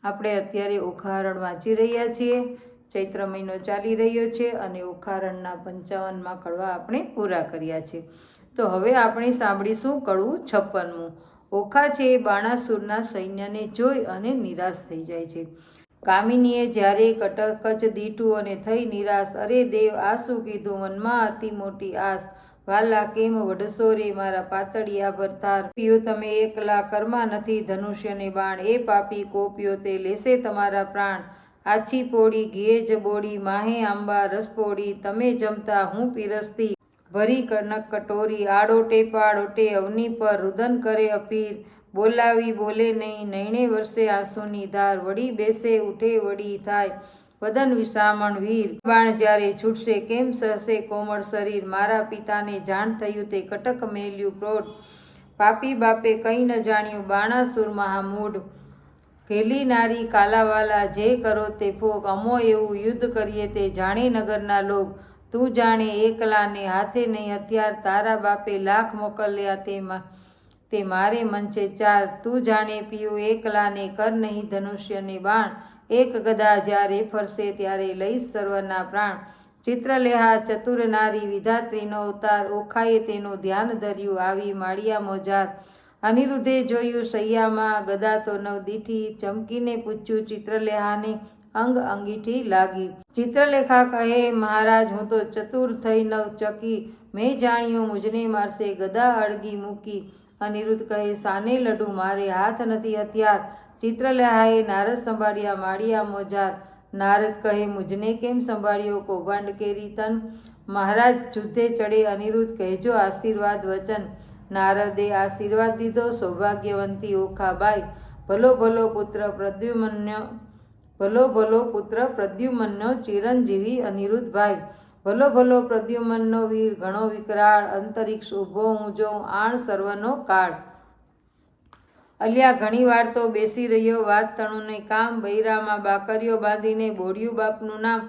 આપણે અત્યારે ઓખારણ વાંચી રહ્યા છીએ। ચૈત્ર મહિનો ચાલી રહ્યો છે અને ઓખારણના 55માં કડવા આપણે પૂરા કર્યા છે। તો હવે આપણે સાંભળીશું કડવું 56મું। ઓખા છે એ બાણાસુરના સૈન્યને જોઈ અને નિરાશ થઈ જાય છે। કામિનીએ જ્યારે કટક જ દીઠું અને થઈ નિરાશ। અરે દેવ, આ શું કીધું? મનમાં અતિ મોટી આસ। વાલા, કેમ વઢશો રે મારા પાતળિયા ભરતાર? પીઓ તમે એકલા, કરમાં નથી ધનુષ્યને બાણ। એ પાપી કોપ્યો તે લેશે તમારા પ્રાણ। આછી પોળી ઘીએ જ બોળી, માહે આંબા રસ પોળી। તમે જમતા હું પીરસતી, ભરી કનક કટોરી। આડોટે પાડોટે અવની પર, રુદન કરે અપીર। બોલાવી બોલે નહીં, નયણે વરસે આંસુની ધાર। વળી બેસે ઉઠે વળી થાય, વદન વિસામણ વીર। બાણ જ્યારે છૂટશે, કેમ સહશે કોમળ શરીર? મારા પિતાને જાણ થયું તે કટક મેલ્યું પ્રોઢ। પાપી બાપે કંઈ ન જાણ્યું, બાણાસુર મહામૂઢ। ઘેલી નારી કાલાવાલા, જે કરો તે ફોગ। અમો એવું યુદ્ધ કરીએ તે જાણે નગરના લોગ। તું જાણે એકલાને હાથે નહીં હથિયાર, તારા બાપે લાખ મોકલ્યા તે મારે મન છે ચાર। તું જાણે પીયું એકલાને, કર નહીં ધનુષ્યને બાણ। એક ગદા જ્યારે ફરશે, ત્યારે લઈશ સર્વના પ્રાણ। ચિત્રલેખા ચતુર નારી, વિધાત્રીનો અવતાર। ઓખાએ તેનું ધ્યાન ધર્યું, આવી માળિયા મોજાર। અનિરુદ્ધે જોયું સૈયામાં ગદા તો નવ દીઠી। ચમકીને પૂછ્યું ચિત્રલેખાને, અંગ અંગીઠી લાગી। ચિત્રલેખા કહે, મહારાજ, હું તો ચતુર થઈ નવ ચકી। મેં જાણ્યું મુજને મારશે, ગદા અળગી મૂકી। અનિરુદ્ધ કહે, સાને લડું, મારે હાથ નથી હથિયાર। ચિત્રલેખાએ નારદ સંભાળ્યા માળિયા મોજાર। નારદ કહે, મુજને કેમ સંભાળ્યો કૌભાંડ કેરી તન? મહારાજ યુદ્ધે ચડે, અનિરુદ્ધ કહેજો આશીર્વાદ વચન। નારદે આશીર્વાદ દીધો, સૌભાગ્યવંતી ઓખાબાઈ। ભલો ભલો પુત્ર પ્રદ્યુમનનો ચિરંજીવી અનિરુદ્ધભાઈ। ભલો ભલો પ્રદ્યુમનનો વીર, ઘણો વિકરાળ। અંતરિક્ષ ઊભો હું જોઉં, આણ સર્વનો કાળ। અલ્યા ઘણી વાર તો બેસી રહ્યો, વાત તણુને કામ। બૈરામાં બાકરીઓ બાંધીને બોળ્યું બાપનું નામ।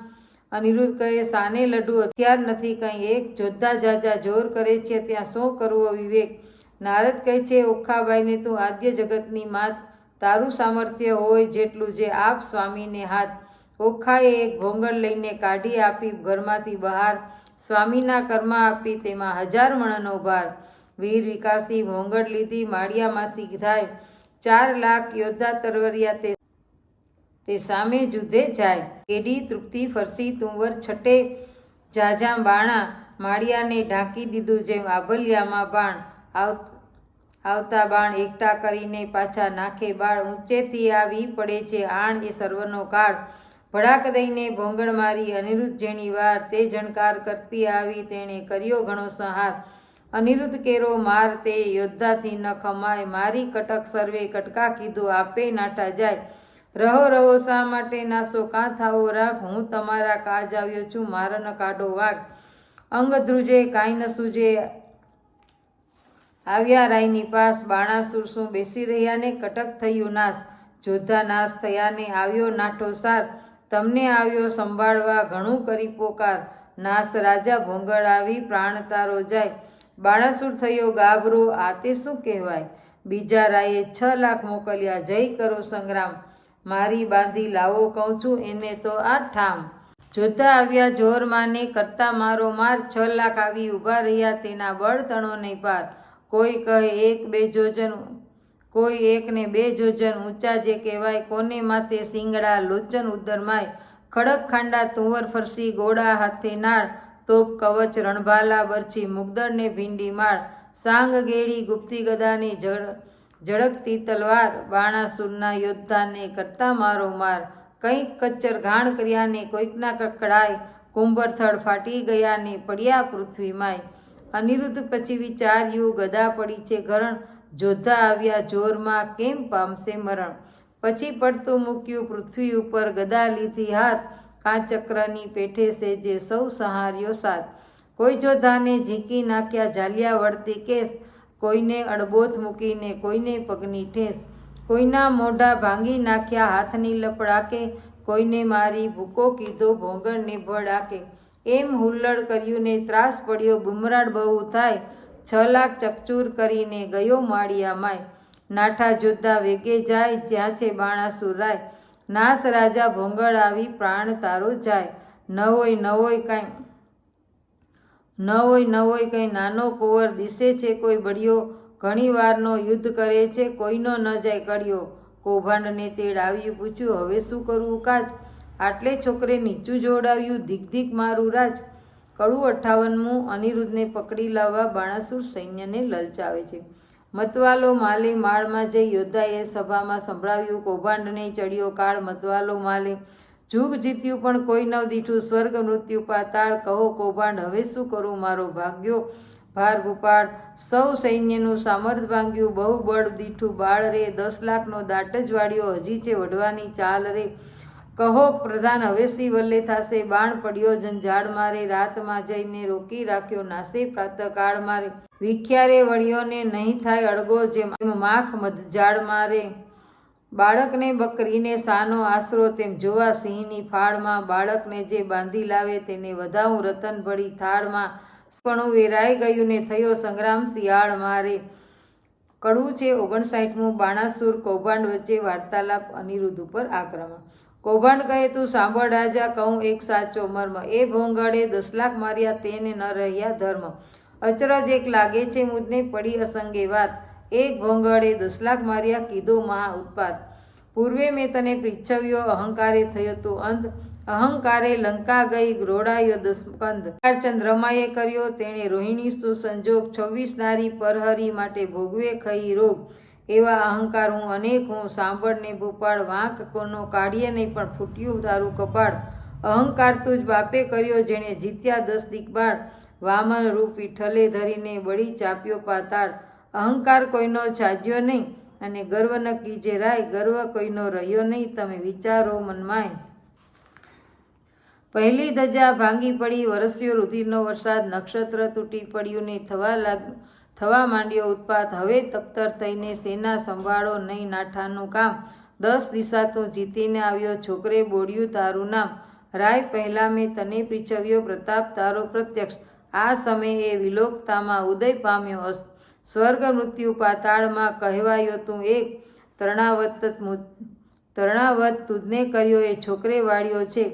અનિરુદ્ધ કહે, સાને લડું, હથિયાર નથી કંઈ એક। જોધા જાજા જોર કરે છે, ત્યાં શું કરવો વિવેક? નારદ કહે છે, ઓખાબાઈને તું આદ્ય જગતની માત। તારું સામર્થ્ય હોય જેટલું જે આપ સ્વામીને હાથ। ઓખાએ એક ભોંગળ લઈને કાઢી આપી ઘરમાંથી બહાર। સ્વામીના કરમાં આપી, તેમાં 1000 મણનો ભાર। વીર વિકાસી ભોંગળ લીધી, માળિયામાંથી થાય। 4 લાખ યોદ્ધા તરવરિયા તે સામે જુદ્ધે જાય। કેડી તૃપ્તિ ફરસી તુંવર, છટે ઝાઝા બાણા। માળિયાને ઢાંકી દીધું જેમ આભલિયામાં બાણ। આવતા બાણ એકઠા કરીને પાછા નાખે બાળ। ઊંચેથી આવી પડે છે આણ, એ સર્વનો કાળ। ભડાક દઈને ભોંગળ મારી અનિરુદ્ધ જેણી વાર। તે જણકાર કરતી આવી, તેણે કર્યો ઘણો સંહાર। અનિરુદ્ધ કેરો માર તે યોદ્ધાથી ન ખમાય। મારી કટક સર્વે કટકા કીધું, આપે નાઠા જાય। રહો રહો શા માટે નાસો, કાં થાઓ રાખ? હું તમારા કાજ આવ્યો છું, મારો ન કાઢો વાંક। અંગ ધ્રુજે કાંઈ ન સૂજે, આવ્યા રાયની પાસ। બાણાસુર શું બેસી રહ્યાને, કટક થયું નાશ। જોધા નાશ થયાને આવ્યો નાઠો સાર। તમને આવ્યો સંભાળવા, ઘણું કરી પોકાર। નાશ રાજા ભોંગળ આવી, પ્રાણ તારો જાય। બાણાસુર થયો ગાભરો, આ તે શું કહેવાય? બીજા રાયે 6 લાખ મોકલ્યા, જય કરો સંગ્રામ। મારી બાંધી લાવો કહું છું, એને તો આ ઠામ। જોધા આવ્યા જોરમાંને કરતા મારો માર। 6 લાખ આવી ઊભા રહ્યા, તેના બળ તણો નહીં પાર। કોઈ કહે 1-2 જોજન, કોઈ 1 ને 2 જોજન ઊંચા જે કહેવાય। કોને માથે શિંગડા, લોચન ઉદરમાય। ખડક ખાંડા તુંવર ફરસી, ગોળા હાથે નાળ। તોપ કવચ રણભાલા, બરછી મુગદળ ને ભીંડી માળ। સાંગ ગેડી ગુપ્તી ગદાની, ઝળકતી તલવાર। બાણાસુરના યોદ્ધાને કરતા મારો માર। કંઈક કચ્ચર ઘાણ કર્યાને, કોઈકના કકડાય। કુંભરથળ ફાટી ગયાને, પડ્યા પૃથ્વીમાય। અનિરુદ્ધ પછી વિચાર્યું, ગદા પડી છે ઘરણ। જોધા આવ્યા જોરમાં, કેમ પામશે મરણ? પછી પડતું મૂક્યું પૃથ્વી ઉપર, ગદા લીધી હાથ। કાંચક્રની પેઠે સેજે સૌ સંહાર્યો સાથ। કોઈ જોધાને ઝીંકી નાખ્યા ઝાલિયા વળતી કેસ। કોઈને અડબોથ મૂકીને, કોઈને પગની ઠેસ। કોઈના મોઢા ભાંગી નાખ્યા હાથની લપડાકે। કોઈને મારી ભૂકો કીધો ભોંગળને ભડાકે। એમ હુલ્લડ કર્યું ને ત્રાસ પડ્યો, બુમરાડ બહુ થાય। 6 લાખ ચકચૂર કરીને ગયો માળિયા માય। નાઠા જોધા વેગે જાય, જ્યાં છે બાણાસુર રાય। નાસ રાજા ભોંગળ આવી પ્રાણ તારો જાય. ન હોય કંઈ નાનો કુંવર દિશે છે કોઈ બળિયો, ઘણી વારનો યુદ્ધ કરે છે કોઈનો ન જાય કડિયો. કૌભાંડને તેડ આવ્યું પૂછ્યું હવે શું કરવું કાજ, આટલે છોકરે નીચું જોડાવ્યું ધીક ધીક મારું રાજ. કડું 58મું. અનિરુદ્ધને પકડી લાવવા બાણાસુર સૈન્યને લલચાવે છે. મતવાલો માલે માળમાં જઈ યોદ્ધાએ સભામાં સંભળાવ્યું કૌભાંડને ચડ્યો કાળ. મતવાલો માલે જુગ જીત્યું પણ કોઈ ન દીઠું, સ્વર્ગ મૃત્યુ પાતાળ. કહો કૌભાંડ હવે શું કરું મારો ભાગ્યો ભાર ભૂપાળ. સૌ સૈન્યનું સામર્થ ભાંગ્યું બહુ બળ દીઠું બાળ રે. 10 લાખનો દાટ જ વાળ્યો હજી છે વઢવાની ચાલ રે. કહો પ્રધાન હવે સી વલ્લે થાશે, બાણ પડ્યો જંજાળ મારે. રાતમાં જઈને રોકી રાખ્યો નાસે પ્રાતકાળ મારે. વિખ્યારે વળ્યોને નહીં થાય અડગો, જેમ માખ મધજાળ મારે. બાળકને બકરીને સાનો આશરો, તેમ જોવા સિંહની ફાળમાં. બાળકને જે બાંધી લાવે તેને વધાવું રતન ભળી થાળમાં. પણ વેરાઈ ગયું ને થયો સંગ્રામ શિયાળ મારે. કડું છે 59મું. બાણાસુર કૌભાંડ વચ્ચે વાર્તાલાપ. અનિરુદ્ધ ઉપર આક્રમણ. કૌભાંડ કહે તું સાંભળ રાજા, કહું એક સાચો મર્મ. એ ભોંગળે 10 લાખ માર્યા તેને ન રહ્યા ધર્મ. અચરજ એક લાગે છે મુજને પડી અસંગે વાત, એક ભોંગળે 10 લાખ માર્યા કીધો મહા ઉત્પાત. પૂર્વે મેં તને પૃચ્છવ્યો અહંકારે થયો તું અંત, અહંકારે લંકા ગઈ રોડાયો 10 કંદ. ચંદ્રમાએ કર્યો તેણે રોહિણી સુસંજોગ, 26 નારી પરહરી માટે ભોગવે ખઈ રોગ. એવા અહંકાર હું અનેક હું સાંભળને ભૂપાળ, વાંક કોનો કાઢીએ નહીં પણ ફૂટ્યું તારું કપાળ. અહંકાર તું જ બાપે કર્યો જેણે જીત્યા 10 દિગ્બાળ, વામન રૂપ વિઠ્ઠલે ધરીને બળી ચાપ્યો પાતાળ. અહંકાર કોઈનો છાજ્યો નહીં અને ગર્વ ન કીજે રાય, ગર્વ કોઈનો રહ્યો નહીં તમે વિચારો મનમાય. પહેલી ધજા ભાંગી પડી વરસ્યો રુધિરનો વરસાદ, નક્ષત્ર તૂટી પડ્યું ને થવા માંડ્યો ઉત્પાત. હવે તપ્તર થઈને સેના સંભાળો નહીં નાઠાનું કામ, 10 દિશા તું જીતીને આવ્યો છોકરે બોડ્યું તારું નામ. રાય પહેલા મેં તને પૃચ્છવ્યો પ્રતાપ તારો પ્રત્યક્ષ, આ સમયે વિલોકતામાં ઉદય પામ્યો સ્વર્ગ મૃત્યુ પાતાળમાં. કહેવાયો તું એક તરણાવત તુજને કર્યો એ છોકરે વાળ્યો છે.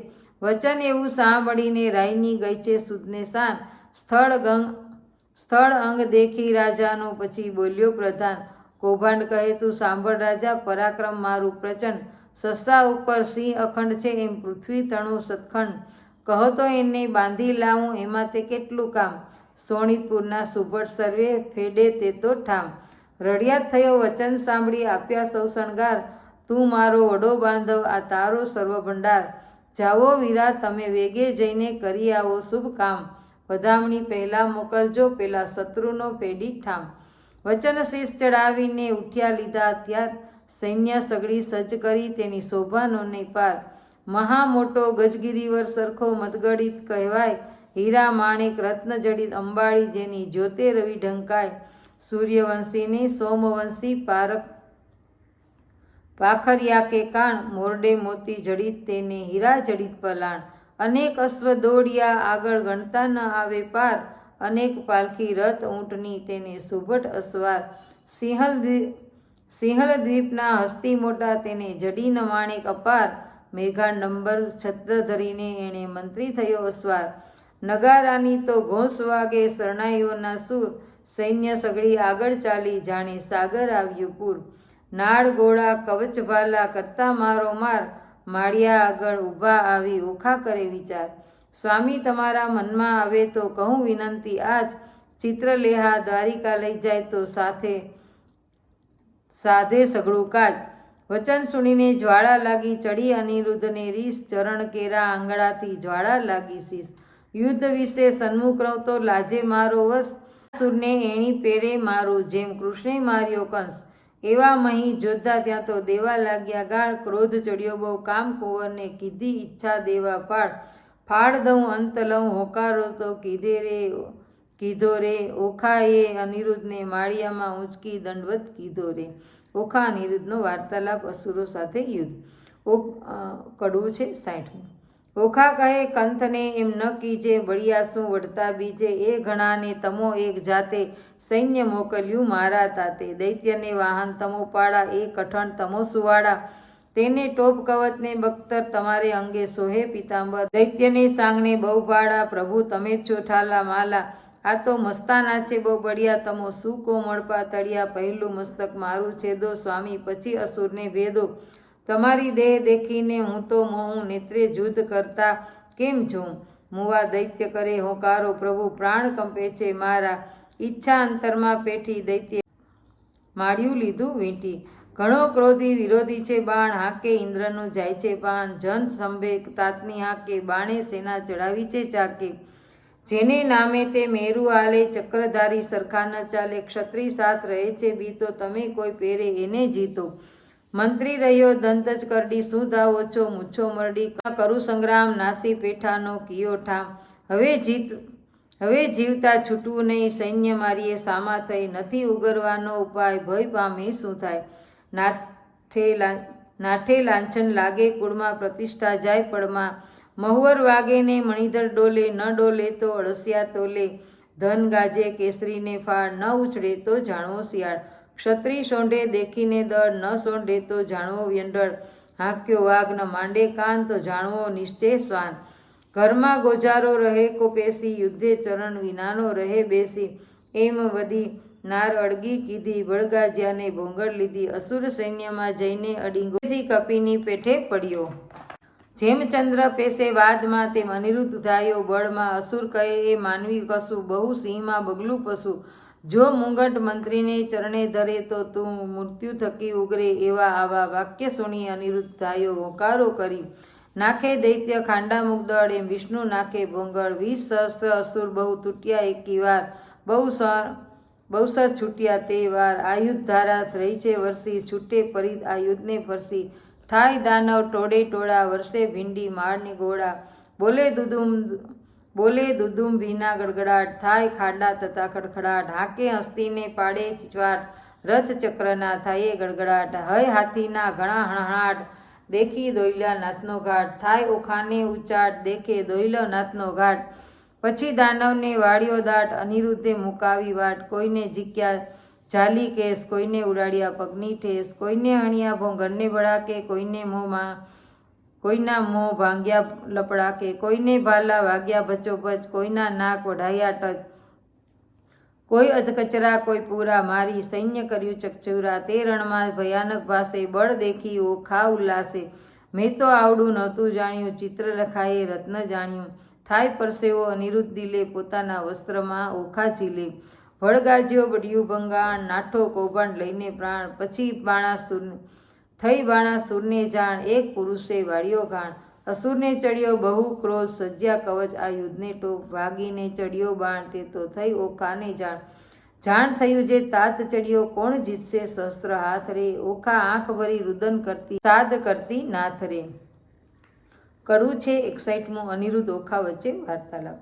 વચન એવું સાંભળીને રાયની ગઈ છે સુદને શાન. સ્થળ અંગ દેખી રાજાનું પછી બોલ્યો પ્રધાન, કૌભાંડ કહે તું સાંભળ રાજા પરાક્રમ મારું પ્રચંડ. સસ્તા ઉપર સિંહ અખંડ છે એમ પૃથ્વી તણું સતખંડ. કહો તો એને બાંધી લાવું એમાં તે કેટલું કામ, સોણિતપુરના સુભટ સર્વે ફેડે તે તો ઠામ. રડિયાત થયો વચન સાંભળી આપ્યા સૌ શણગાર, તું મારો વડો બાંધવ આ તારો સર્વ ભંડાર. જાવો વીરા તમે વેગે જઈને કરી આવો શુભ કામ, વધામણી પહેલા મોકલજો પેલા શત્રુનો પેડી ઠામ. વચન શીશ ચડાવીને ઉઠ્યા લીધા ત્યાર, સૈન્ય સગડી સજ્જ કરી તેની શોભાનો નહીં પાર. મહા મોટો ગજગીરીવર સરખો મદગડિત કહેવાય, હીરા માણેક રત્ન જડિત અંબાળી જેની જ્યોતે રવિ ઢંકાય. સૂર્યવંશીને સોમવંશી પાખરિયા કે કાણ, મોરડે મોતી જડિત તેને હીરા જડિત પલાણ. અનેક અશ્વ દોડ્યા આગળ ગણતા ન આવે પાર, અનેક પાલખી રથ ઊંટની તેને સુભટ અસવાર. સિંહલ દ્વીપના હસ્તી મોટા તેને જડીન માણેક અપાર, મેઘાડંબર છત્ર ધરીને એણે મંત્રી થયો અસવાર. નગારાની તો ઘોષ વાગે શરણાઈઓના સૂર, સૈન્ય સગડી આગળ ચાલી જાણે સાગર આવ્યું પૂર. નાળ ગોળા કવચ ભાલા કરતા મારો માર, માળિયા આગળ ઊભા આવી ઓખા કરે વિચાર. સ્વામી તમારા મનમાં આવે તો કહું વિનંતી આજ, ચિત્રલેહા દ્વારિકા લઈ જાય તો સાધે સઘળું કાજ. વચન સુણીને જ્વાળા લાગી ચડી અનિરુદ્ધને રીસ, ચરણ કેરા આંગળાથી જ્વાળા લાગી શીશ. યુદ્ધ વિશે સન્મુખ રહું તો લાજે મારો વશ, સુરને એણી પેરે મારો જેમ કૃષ્ણે માર્યો કંસ. એવા મહી જોધા ત્યાં તો દેવા લાગ્યા ગાળ, ક્રોધ ચડ્યો બહુ કામ કુંવરને કીધી ઈચ્છા દેવા ફાળ. ફાળ દઉં અંત લઉં હોકારો તો કીધો રે, ઓખાએ અનિરુદ્ધને માળિયામાં ઊંચકી દંડવત કીધો રે. ઓખા અનિરુદ્ધનો વાર્તાલાપ અસુરો સાથે યુદ્ધ. કડવું છે 60મું. ઓખા કહે કંથને એમ ન કીજે, બળિયાસું વળતા બીજે, એ ઘણાને તમો એક જાતે, સૈન્ય મોકલ્યું મારા તાતે. દૈત્યને વાહન તમો પાડા, એ કઠણ તમો સુવાડા, તેને ટોપ કવચને બખ્તર તમારે અંગે સોહે પિતાંબર દૈત્યને સાંગને બહુ ભાડા પ્રભુ તમે જ છો ઠાલા માલા આ તો મસ્તાના છે બહુ બળિયા તમો શું કોમળપા તળિયા પહેલું મસ્તક મારું છેદો સ્વામી પછી અસુરને ભેદો તમારી દેહ દેખીને હું તો મોહું નેત્રે જુદ્ધ કરતા કેમ જોઉં મુવા દૈત્ય કરે હોકારો પ્રભુ પ્રાણ કંપે છે મારા ઈચ્છા અંતરમાં પેઠી દૈત્ય માળ્યું લીધું વીંટી ઘણો ક્રોધી વિરોધી છે બાણ હાકે ઇન્દ્રનું જાય છે પાન જન સંભે તાતની હાકે બાણે સેના ચડાવી છે ચાકે જેને નામે તે મેરુ આલે ચક્રધારી સરખા ન ચાલે ક્ષત્રિય સાથ રહે છે બીતો તમે કોઈ પહેરે એને જીતો મંત્રી રહ્યો દંત જ કરડી શું ધાવો છો મૂછો મરડી કરું સંગ્રામ નાસી પેઠાનો કિયો ઠામ હવે જીવતા છૂટવું નહીં સૈન્ય મારીએ સામા થઈ નથી ઉગરવાનો ઉપાય ભય પામે શું થાય નાઠે લાંછન લાગે કુળમાં પ્રતિષ્ઠા જાય પડમાં મહુવર વાગે ને મણિધર ડોલે ન ડોલે તો અળસિયા તોલે ધન ગાજે કેસરીને ફાળ ન ઉછળે તો જાણવો શિયાળ ક્ષત્રિય સોંઢે દેખીને દળ ન સોંઢે તો જાણવો વ્યંડળ હાંક્યો વાઘ ન માંડે કાન તો જાણવો નિશ્ચય શ્વાન ઘરમાં ગોજારો રહે કો પેસી યુદ્ધે ચરણ વિનાનો રહે બેસી એમ વધી નાર અડગી કીધી બળગાજ્યાને ભોંગળ લીધી અસુર સૈન્યમાં જઈને અડીંગોથી કપીની પેઠે પડ્યો જેમ ચંદ્ર પેસે વાદમાં તેમ અનિરુદ્ધ ધાયો બળમાં અસુર કહે એ માનવી કશું બહુ સિંહમાં બગલું પશુ જો મુંગટ મંત્રીને ચરણે ધરે તો તું મૃત્યુ થકી ઉગરે એવા આવા વાક્ય સુણી અનિરુદ્ધ ધાયો હોકારો કરી નાખે દૈત્ય ખાંડા મુગદળ એમ વિષ્ણુ નાખે ભોંગળ 20 સહસ્ત્ર અસુર બહુ તૂટ્યા એકી વાર બહુસર છૂટ્યા તે વાર આયુધ ધારા રહી છે વરસી છૂટે પરિત આયુધને ફરસી થાય દાનવ ટોળે ટોળા વર્ષે ભીંડી માળની ગોળા બોલે દુદુમ ભીના ગડગડાટ થાય ખાડા તથા ખડખડાટ હાકે હસ્તીને પાડે ચીચવાટ રથ ચક્રના થાય ગડગડાટ હય હાથીના ઘણા હણહણાટ દેખી દોયલા નાથનો ઘાટ થાય ઓખાને ઉચાટ દેખે દોયલો નાથનો ઘાટ પછી દાનવને વાળ્યો દાટ અનિરુદ્ધે મુકાવી વાટ કોઈને જીક્યા જાલી કેસ કોઈને ઉડાડ્યા પગની ઠેસ કોઈને હણ્યા ભોંગરને ભડાકે કોઈના મોં ભાંગ્યા લપડાકે કોઈને ભાલા વાગ્યા ભચોભચ કોઈના નાક વઢાયા ટચ કોઈ અધકચરા કોઈ પૂરા મારી સૈન્ય કર્યું ચકચુરા તે રણમાં ભયાનક ભાસે બળ દેખી ઓખા ઉલ્લાસે મેં તો આવડું નહોતું જાણ્યું ચિત્ર લખાયે રત્ન જાણ્યું થાય પરસેવો અનિરુદ્ધ દિલે પોતાના વસ્ત્રમાં ઓખા ઝીલે વળગાજ્યો બડિયું ભંગાણ નાઠો કૌભાંડ લઈને પ્રાણ પછી બાણાસુરને જાણ એક પુરુષે વાળ્યો ગાણ અસુરને ચડ્યો બહુ ક્રોધ સજ્યા કવચ આ યુદ્ધને ટોપ વાગીને ચડ્યો બાણ તે તો થઈ ઓખાને જાણ થયું જે તાત ચડ્યો કોણ જીતશે શસ્ત્ર હાથ રે ઓખા આંખ ભરી રુદન કરતી સાદ કરતી નાથ રે કડું છે 61મું અનિરુદ્ધ ઓખા વચ્ચે વાર્તાલાપ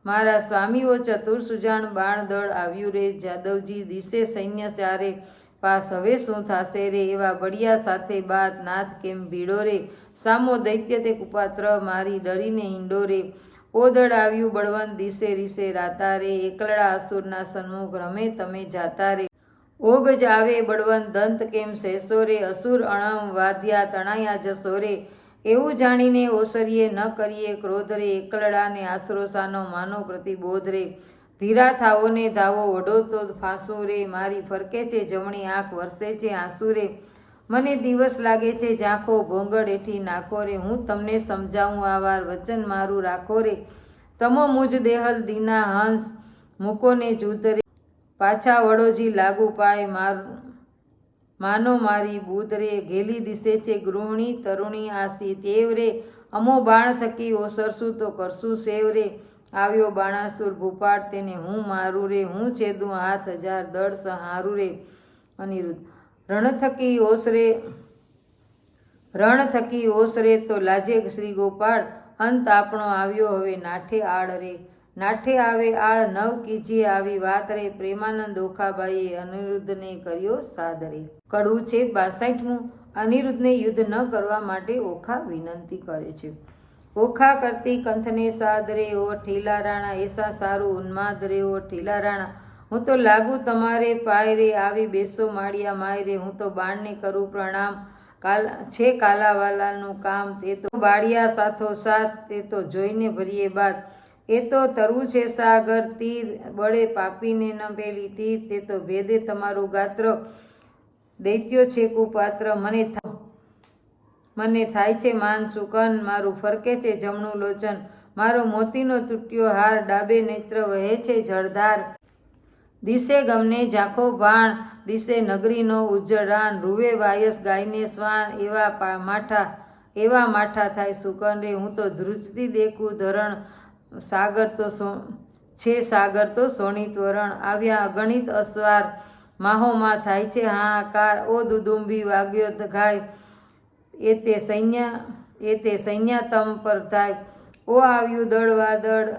મારા સ્વામીઓ ચતુર સુજાણ બાણ દળ આવ્યું રે જાદવજી દિશે સૈન્ય ચારે પાસ હવે શું થાશે રે એવા બળિયા સાથે બાદ નાથ કેમ ભીડો રે સામો દૈત્ય તે કુપાત્ર મારી ડરીને હિંડો રે ઓદળ આવ્યું બળવંત દિશે રીસે રાતા રે એકલડા અસુરના સન્મુખ રમે તમે જાતા રે ઓગ જ આવે બળવંત દંત કેમ સહેસો રે અસુર અણમ વાદ્યા તણાયા જશો રે એવું જાણીને ઓસરીએ ન કરીએ ક્રોધ રે એકલડાને આશરો સાનો માનો પ્રતિબોધ રે ધીરા થાવો ને ધાવો વડો તો ફાંસો રે મારી ફરકે છે જમણી આંખ વરસે છે આંસુ રે મને દિવસ લાગે છે ઝાંખો ભોંગળ એઠી નાખો રે હું તમને સમજાવું આ વાર વચન મારું રાખો રે તમો મુજ દેહલ દીના હંસ મૂકો ને જૂધ રે પાછા વડોજી લાગુ પાય માનો મારી બુધ રે ઘેલી દિશે છે ગૃહિણી તરુણી આસી તેવ રે અમો બાણ થકી ઓસરશું તો કરશું સેવ રે આવ્યો બાણાસુર ભૂપાળ તેને હું મારું રે હું છેદું હાથ 1000 દળ સહારું રે અનિરુદ્ધ રણ થકી ઓસરે તો લાજે શ્રી ગોપાળ અંત આપણો આવ્યો હવે નાઠે આળ રે નાઠે આવે આળ નવ કીજીએ આવી વાત રે પ્રેમાનંદ ઓખાબાઈએ અનિરુદ્ધને કર્યો સાદ રે કડવું છે 62મું અનિરુદ્ધને યુદ્ધ ન કરવા માટે ઓખા વિનંતી કરે છે ઓખા કરતી કંથને સાદ રે ઓ ઠીલા રાણા એસા સારું ઉન્માદ રે ઓ ઠીલા રાણા હું તો લાગુ તમારે પાય રે આવી બેસો માળિયા માય રે હું તો બાણને કરું પ્રણામ કાલાવાલાનું કામ, તે તો બાળિયા સાથોસાથ, તે તો જોઈને ભરીએ બાદ, એ તો તરવું છે સાગર તીર, બળે પાપીને ન પેલી તીર, તે તો ભેદે તમારું ગાત્ર, દૈત્યો છે કુપાત્ર, મને થાય છે માન સુકન, મારું ફરકે છે જમણું લોચન, મારો મોતીનો તૂટ્યો હાર, ડાબે નેત્ર વહે છે જળધાર, દિશે ગમને ઝાંખો ભાણ, દિશે નગરીનો ઉજ્જળાન, રૂવે વાયસ ગાયને શ્વાન, એવા માઠા થાય સુકન રે, હું તો ધ્રુજતી દેખું ધરણ, સાગર તો શોણિત વરણ, આવ્યા અગણિત અસવાર, માહોમાં થાય છે હાહાકાર, ઓ દુદુંબી વાગ્યો ઘાય, એ તે સૈન્ય તમ પર થાય, ઓ આવ્યું દળ વાદળ,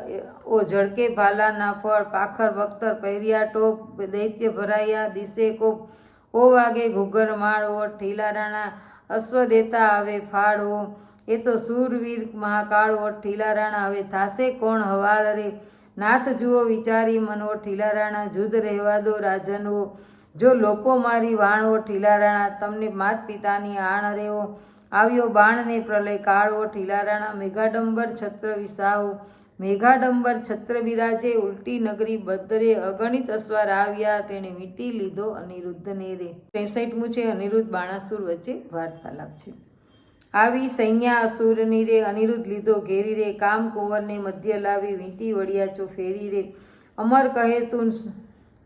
ઓ ઝળકે ભાલાના ફળ, પાખર બખ્તર પહેર્યા ટોપ, દૈત્ય ભરાયા દિશે કોપ, ઓ વાગે ઘૂઘર માળ, ઓ ઠીલા રાણા અશ્વ દેતા આવે ફાળ, ઓ એ તો શૂરવીર મહાકાળ, ઓ ઠીલા રાણા હવે થાશે કોણ હવાલ રે, નાથ જુઓ વિચારી મન, ઓ ઠીલા રાણા જુદ રહેવા દો રાજન, ઓ જો લોપો મારી વાણ, ઓ ઠીલા રાણા તમને માત પિતાની આણ રે, ઓ આવ્યો બાણને પ્રલય કાળ, ઓ ઠીલા રાણા મેઘાડંબર છત્ર વિસાહો, મેઘાડંબર છત્ર બિરાજે, ઉલટી નગરી બદરે, અગણિત અશ્વાર આવ્યા, તેણે વીંટી લીધો અનિરુદ્ધને રે. 63મું છે અનિરુદ્ધ બાણાસુર વચ્ચે વાર્તાલાપ છે. આવી સૈન્યા અસુરની રે, અનિરુદ્ધ લીધો ઘેરી રે, કામ કુંવરને મધ્ય લાવી, વીંટી વડિયાચો ફેરી રે,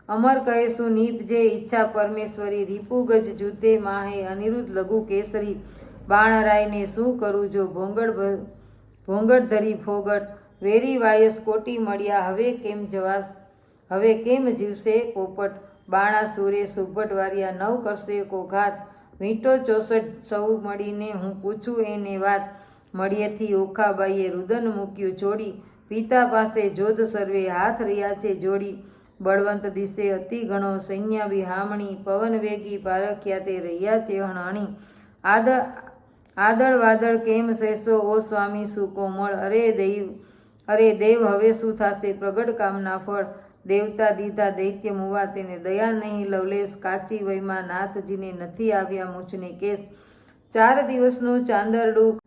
અમર કહે શું નીપજે ઈચ્છા પરમેશ્વરી, રીપુ ગજ જુદ્ધે માહે, અનિરુદ્ધ લઘુ કેસરી, બાણરાયને શું કરું જો, ભોંગટ ધરી ફોગટ, વેરી વાયસ કોટી મળ્યા, હવે કેમ જીવશે પોપટ, બાણાસુરે સુભટ વાર્યા, નવ કરશે કો ઘાત, વીંટો 64 સૌ મળીને, હું પૂછું એને વાત, મળીએથી ઓખાબાઈએ રુદન મૂક્યું છોડી, પિતા પાસે જોધ સર્વે હાથ રહ્યા છે જોડી, બળવંત દિશે અતિ ઘણો સૈન્ય વિહામણી, પવન વેગી પારખ્યા તે રહ્યા છે હણહણી, આદળ વાદળ કેમ સહેશો ઓ સ્વામી સુકોમળ, અરે દેવ હવે શું થાશે પ્રગટ કામના ફળ, દેવતા દીધા દૈત્ય મુવા, તેને દયા નહીં લવલેશ, કાચી વયમાં નાથજીને નથી આવ્યા મૂછને કેસ, 4 દિવસનું ચાંદરડું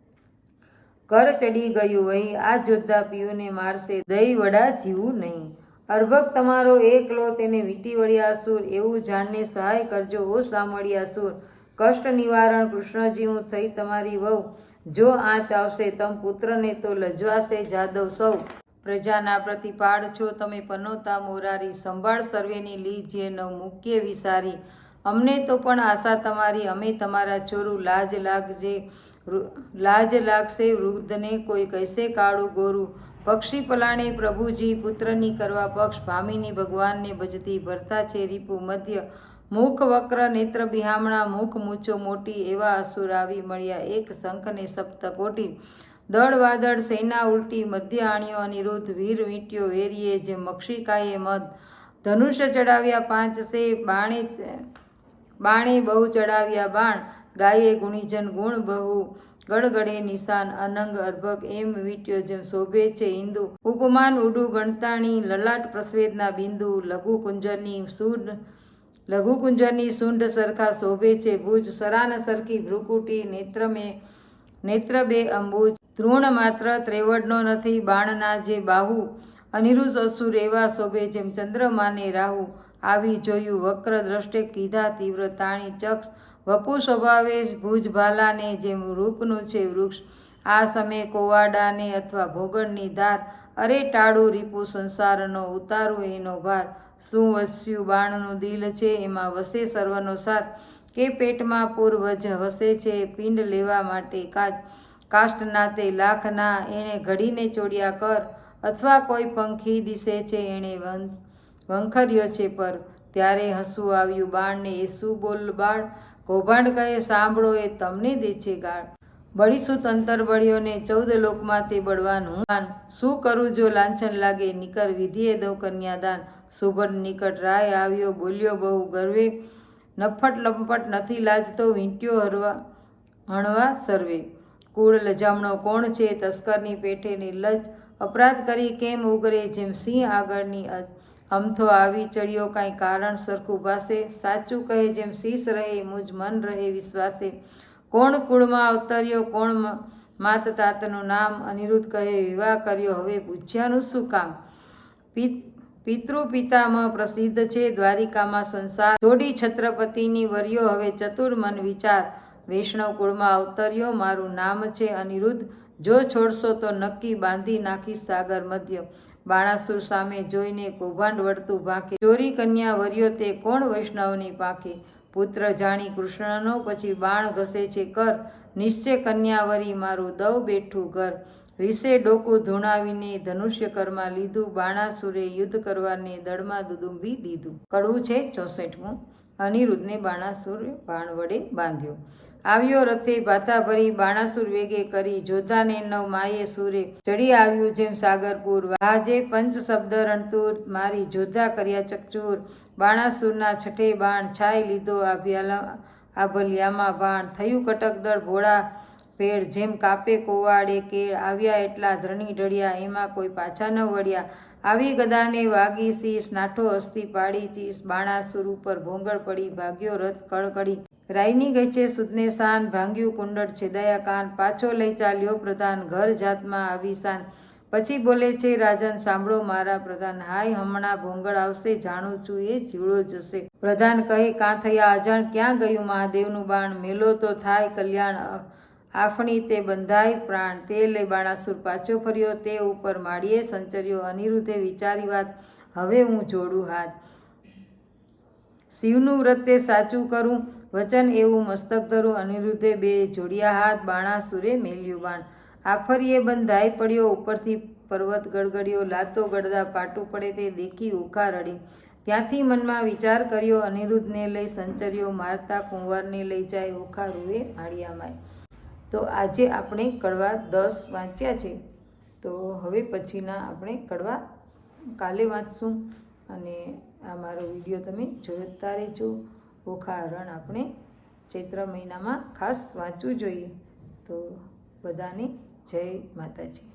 કર ચડી ગયું વહી, આ જોદ્ધા પીયુને મારશે દઈ વડા જીવું નહીં, અર્ભક તમારો એકલો, તેને વીંટી વળ્યા અસુર, એવું જાણને સહાય કરજો ઓ સામળિયાસુર, કષ્ટ નિવારણ કૃષ્ણજી હું થઈ તમારી વહુ, જો આંચ આવશે તમ પુત્રને તો લજવાશે જાદવ સૌ, પ્રજાના પ્રતિપાળ છો તમે પનોતા મોરારી, સંભાળ સર્વેની લીજે નવ મુખ્ય વિસારી, અમને તો પણ આશા તમારી, અમે તમારા ચોરું, લાજ લાગશે વૃદ્ધને કોઈ કહેશે કાળું ગોરું, પક્ષી પલાણે પ્રભુજી પુત્રની કરવા પક્ષ, ભામિની ભગવાનને ભજતી ભરતા છે રીપુ મધ્ય, મુખ વક્ર નેત્ર બિહામણા, મુખ મૂછો મોટી, એવા અસુર આવી મળ્યા એક શંખને સપ્તકોટી, દળ વાદળ સેના ઉલટી, મધ્ય આણ્યો અનિરુદ્ધ, વીર વીંટ્યો વેરીએ જે મક્ષિકાએ મધ, ધનુષ્ય ચડાવ્યા 5 સે, બાણે બહુ ચડાવ્યા બાણ, ગાયે ગુણીજન ગુણ બહુ, ગળગડે નિશાન અનંગ અર્ભક, એમ વીંટ્યો જેમ શોભે છે ઇન્દુ, ઉપમાન ઉડું ગણતાણી, લલાટ પ્રસ્વેદના બિંદુ, લઘુ કુંજરની સૂંઢ સરખા શોભે છે ભુજ, સરાન સરખી ભ્રુકુટી, નેત્ર બે અંબુજ, તૃણ માત્ર ત્રેવડનો નથી બાણના જે બાહુ, અનિરુદ્ધ અસુર એવા શોભે જેમ ચંદ્રમાને રાહુ, આવી જોયું વક્ર દ્રષ્ટે કીધા તીવ્ર તાણી, ચક્ષ વપુ સ્વભાવે ભુજ ભાલાને, જેમ રૂપનું છે વૃક્ષ, આ સમય કોવાડાને અથવા ભોગળની ધાર, અરે ટાળું રીપુ સંસારનો ઉતારું એનો ભાર, શું વસ્યું બાણનું દિલ છે એમાં વસે સર્વનો સાથ, કે પેટમાં પૂર્વજ વસે છે પિંડ લેવા માટે કાષ્ટના તે લાખના, એણે ઘડીને ચોડ્યા કર, અથવા કોઈ પંખી દિશે છે એણે વંખર્યો છે પર, ત્યારે હસવું આવ્યું બાણને એ શું બોલ બાળ, કૌભાંડ કહે સાંભળો એ તમને દે છે ગાળ, બળીસુત અંતર બળ્યો ને 14 લોકમાં તે બળવાન હું, શું કરું જો લાંછન લાગે નિકર, વિધિએ દઉં કન્યાદાન, સુભટ નિકટ રાય આવ્યો બોલ્યો બહુ ગર્વે, નફટ લંપટ નથી લાજતો વીંટ્યો હણવા સર્વે, કુળ લજામણો કોણ છે તસ્કરની પેઠે નિર્લજ, અપરાધ કરી કેમ ઉગરે જેમ સિંહ આગળની અમથો આવી ચડ્યો કાંઈ કારણ સરખું ભાસે, સાચું કહે જેમ શીશ રહે મુજ મન રહે વિશ્વાસે, કોણ કુળમાં અવતર્યો, કોણ માત તાતનું નામ? અનિરુદ્ધ કહે, વિવાહ કર્યો, હવે પૂછ્યાનું શું કામ? પિતૃ પિતામહ પ્રસિદ્ધ છે દ્વારિકામાં સંસાર, જોડી છત્રપતિની વર્યો, હવે ચતુર મન વિચાર. વૈષ્ણવ કુળમાં અવતર્યો, મારું નામ છે અનિરુદ્ધ, જો છોડશો તો નક્કી બાંધી નાખીશ સાગર મધ્ય. બાણાસુર સામે જોઈને કૌભાંડ વળતું ભાંકે, ચોરી કન્યા વર્યો તે કોણ વૈષ્ણવની પાંખે? પુત્ર જાણી કૃષ્ણનો પછી બાણ ઘસે છે કર, નિશ્ચય કન્યાવરી મારું દવ બેઠું ઘર. રીસે ડોકું ધૂણાવીને ધનુષ્ય કરમાં લીધું, બાણાસુરે યુદ્ધ કરવાને દળમાં દુદુંબી દીધું. કડવું છે 64મું. અનિરુદ્ધને બાણાસુરે બાણ વડે બાંધ્યો. આવ્યો રથે ભાથા ભરી, બાણાસુર વેગે કરી, જોધાને નવ માયે સુરે. ચડી આવ્યું જેમ સાગરપુર, વાજે પંચ શબ્દ રણતુર, મારી જોધા કર્યા ચકચૂર. બાણાસુરના છઠે બાણ, છાય લીધો આભલ્યામાં બાણ. થયું કટકદળ ભોળા ભેળ, જેમ કાપે કોવાડે કેળ. આવ્યા એટલા ધરણી ઢળ્યા, એમાં કોઈ પાછા ન વળ્યા. આવી ગદાને વાગી શીશ, નાઠો અસ્થિ પાડી ચીસ. બાણાસુર ઉપર ભોંગળ પડી, ભાગ્યો રથ કળકળી. રાયની ગઈ છે સુદને શાન, ભાંગ્યું કુંડળ છેદાયા કાન. પાછો લઈ ચાલ્યો પ્રધાન, ઘર જાતમાં આવી શાન. પછી બોલે છે રાજન, સાંભળો મારા પ્રધાન, હાય હમણાં ભોંગળ આવશે, જાણું છું એ જીવડો જશે. પ્રધાન કહે, કાં થયા અજાણ, ક્યાં ગયું મહાદેવનું બાણ? મેલો તો થાય કલ્યાણ, આફણી તે બંધાય પ્રાણ. તે લઈ બાણાસુર પાછો ફર્યો, તે ઉપર માળીએ સંચર્યો. અનિરુદ્ધે વિચારી વાત, હવે હું જોડું હાથ. શિવનું વ્રત તે સાચું કરું, વચન એવું મસ્તક ધરું. અનિરુદ્ધે બે જોડ્યા હાથ, બાણાસુરે મેલ્યું બાણ. આફરીએ બંધાઈ પડ્યો, ઉપરથી પર્વત ગળગડ્યો. લાતો ગળદા પાટું પડે તે દેખી ઓખા રડી. ત્યાંથી મનમાં વિચાર કર્યો, અનિરુદ્ધને લઈ સંચર્યો. મારતા કુંવરને લઈ જાય, ઓખા રૂએ માળિયામાંય. તો આજે આપણે કડવા 10 વાંચ્યા છે. તો હવે પછીના આપણે કડવા કાલે વાંચશું. અને આ મારો વિડીયો તમે જોતા રહેજો. ઓખા રણ આપણે ચૈત્ર મહિનામાં ખાસ વાંચવું જોઈએ. તો બધાને જય માતાજી.